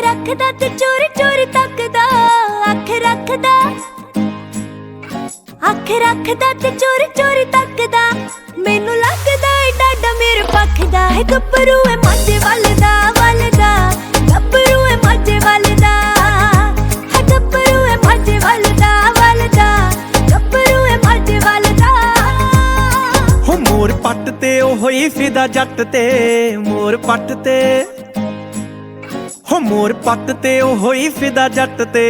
ਰੱਖਦਾ ਤੇ ਚੋਰੀ ਚੋਰੀ ਤੱਕਦਾ, ਅੱਖ ਰੱਖਦਾ ਤੇ ਚੋਰੀ ਚੋਰੀ ਤੱਕਦਾ। ਮੈਨੂੰ ਲੱਗਦਾ ਏ ਡਾਡਾ ਮੇਰੇ ਪੱਖ ਦਾ ਹੈ। ਗੱਭਰੂ ਏ ਮਾਝੇ ਵੱਲਦਾ ਵੱਲਦਾ, ਗੱਭਰੂ ਏ ਮਾਝੇ ਵੱਲਦਾ ਹੈ। ਗੱਭਰੂ ਏ ਮਾਝੇ ਵੱਲਦਾ ਵੱਲਦਾ, ਗੱਭਰੂ ਏ ਮਾਝੇ ਵੱਲਦਾ। ਹੋ ਮੋਰ ਪੱਟ ਤੇ ਉਹ ਹੋਈ ਫਿਦਾ ਜੱਟ ਤੇ, ਮੋਰ ਪੱਟ ਤੇ ਹੋ ਮੋਰ ਪੱਟ ਤੇ ਉਹ ਹੋਈ ਫਿਦਾ ਜੱਟ ਤੇ।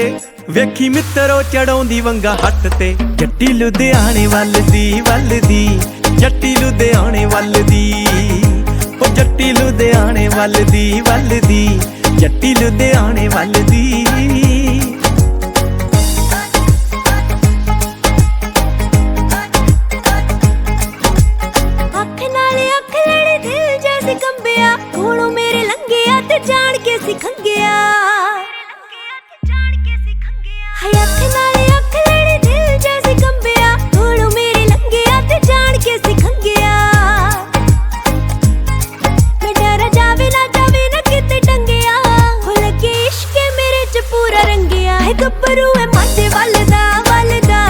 ਵੇਖੀ ਮਿੱਤਰੋ ਚੜਾਉਂਦੀ ਵੰਗਾ ਹੱਟ ਤੇ। ਜੱਟੀ ਲੁਧਿਆਣੇ ਵੱਲਦੀ ਵੱਲਦੀ, ਜੱਟੀ ਲੁਧਿਆਣੇ ਵੱਲਦੀ, ਉਹ ਜੱਟੀ ਲੁਧਿਆਣੇ ਵੱਲਦੀ ਵੱਲਦੀ, ਜੱਟੀ ਲੁਧਿਆਣੇ ਵੱਲਦੀ। ਅੱਖ ਨਾਲ ਅੱਖ ਲੜੇ ਦਿਲ ਜੈਸੇ ਕੰਬਿਆ, ਕੋਲੋਂ ਮੇਰੇ ਲੰਘਿਆ ਤੇ ਜਾਣ ਕੇ ਸੀ ਖੰਗਿਆ। ਹਾਏ ਅੱਖ ਨਾਲ ਅੱਖ ਲੜੇ ਦਿਲ ਜੈਸੇ ਕੰਬਿਆ, ਕੋਲੋਂ ਮੇਰੇ ਲੰਘਿਆ ਤੇ ਜਾਣ ਕੇ ਸੀ ਖੰਗਿਆ। ਮੈਂ ਡਰ ਜਾਵੇ ਨਾ ਕਿਤੇ ਟੰਗਿਆ, ਹੋ ਲੱਗੇ ਇਸ਼ਕ ਮੇਰੇ ਚ ਪੂਰਾ ਰੰਗਿਆ ਹੈ। ਗੱਭਰੂ ਏ ਮਾਝੇ ਵੱਲਦਾ ਵੱਲਦਾ,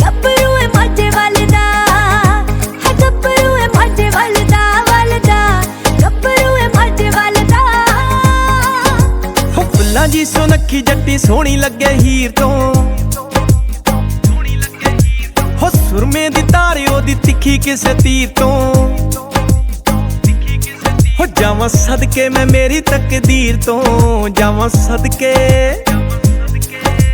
ਗੱਭਰੂ ਏ ਮਾਝੇ ਵੱਲਦਾ ਹੈ। ਗੱਭਰੂ ਏ ਮਾਝੇ ਵੱਲਦਾ ਵੱਲਦਾ, ਗੱਭਰੂ ਏ ਮਾਝੇ ਵੱਲਦਾ। ਹੋ ਫੁੱਲਾਂ ਜੀ ਸੁਨੱਖੀ ਜੱਟੀ ਸੋਹਣੀ ਲੱਗੇ ਹੀਰ ਤੋਂ, ਹੋ ਸੁਰਮੇ ਦੀ ਤਾਰ ਉਹਦੀ ਤਿੱਖੀ ਕਿਸੇ ਤੀਰ ਤੋਂ। ਹੋ ਜਾਵਾਂ ਸਦਕੇ ਮੈਂ ਮੇਰੀ ਤਕਦੀਰ ਤੋਂ, ਜਾਵਾਂ ਸਦਕੇ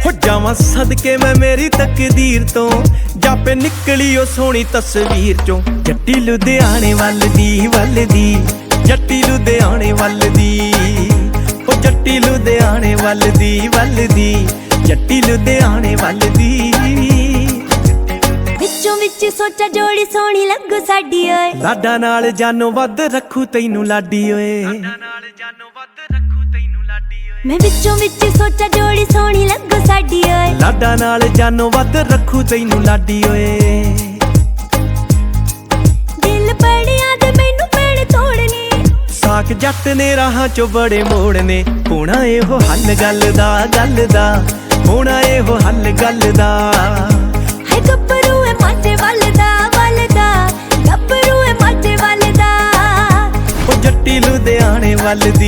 ਹੋ ਜਾਵਾਂ ਸਦਕੇ ਮੈਂ ਮੇਰੀ ਤਕਦੀਰ ਤੋਂ। ਜਾਪੇ ਨਿਕਲੀ ਉਹ ਸੋਹਣੀ ਤਸਵੀਰ ਚੋਂ। ਜੱਟੀ ਲੁਧਿਆਣੇ ਵੱਲਦੀ ਵੱਲਦੀ, ਜੱਟੀ ਲੁਧਿਆਣੇ ਵੱਲਦੀ, ਉਹ ਜੱਟੀ ਲੁਧਿਆਣੇ ਵੱਲਦੀ ਵੱਲਦੀ, ਜੱਟੀ ਲੁਧਿਆਣੇ ਵੱਲਦੀ। ਵਿੱਚੋਂ ਵਿੱਚ ਸੋਚਾਂ ਜੋੜੀ ਸੋਹਣੀ ਲੱਗੂ ਸਾਡੀ ਓਏ, ਲਾਡਾ ਨਾਲ ਜਾਨੋਂ ਵੱਧ ਰੱਖੂ ਤੈਨੂੰ ਲਾਡੀ ਓਏ। ਮੈਂ ਵਿੱਚੋਂ ਵਿੱਚ ਸੋਚਾਂ ਜੋੜੀ ਸੋਹਣੀ ਲੱਗੂ ਸਾਡੀ ਓਏ। ਲਾਡਾ ਨਾਲ ਜਾਨੋਂ ਵੱਧ ਰੱਖੂ ਤੈਨੂੰ ਲਾਡੀ ਓਏ। ਦਿਲ ਪੜਿਆ ਤੇ ਮੈਨੂੰ ਪੈਣ ਤੋੜਨੇ, ਸਾਕ ਜੱਟ ਨੇ ਰਾਹਾਂ ਚੋਂ ਬੜੇ ਮੋੜਨੇ। ਹੋਣਾ ਇਹੋ ਹੱਲ ਗੱਲ ਦਾ ਗੱਲ ਦਾ, ਹੋਣਾ ਇਹੋ ਹੱਲ ਗੱਲ ਦਾ। ਹੈ ਗੱਭਰੂ ਏ ਮਾਝੇ ਵੱਲਦਾ ਵੱਲਦਾ, ਗੱਭਰੂ ਏ ਮਾਝੇ ਵੱਲਦਾ। ਉਹ ਜੱਟੀ ਲੁਧਿਆਣੇ ਵੱਲਦੀ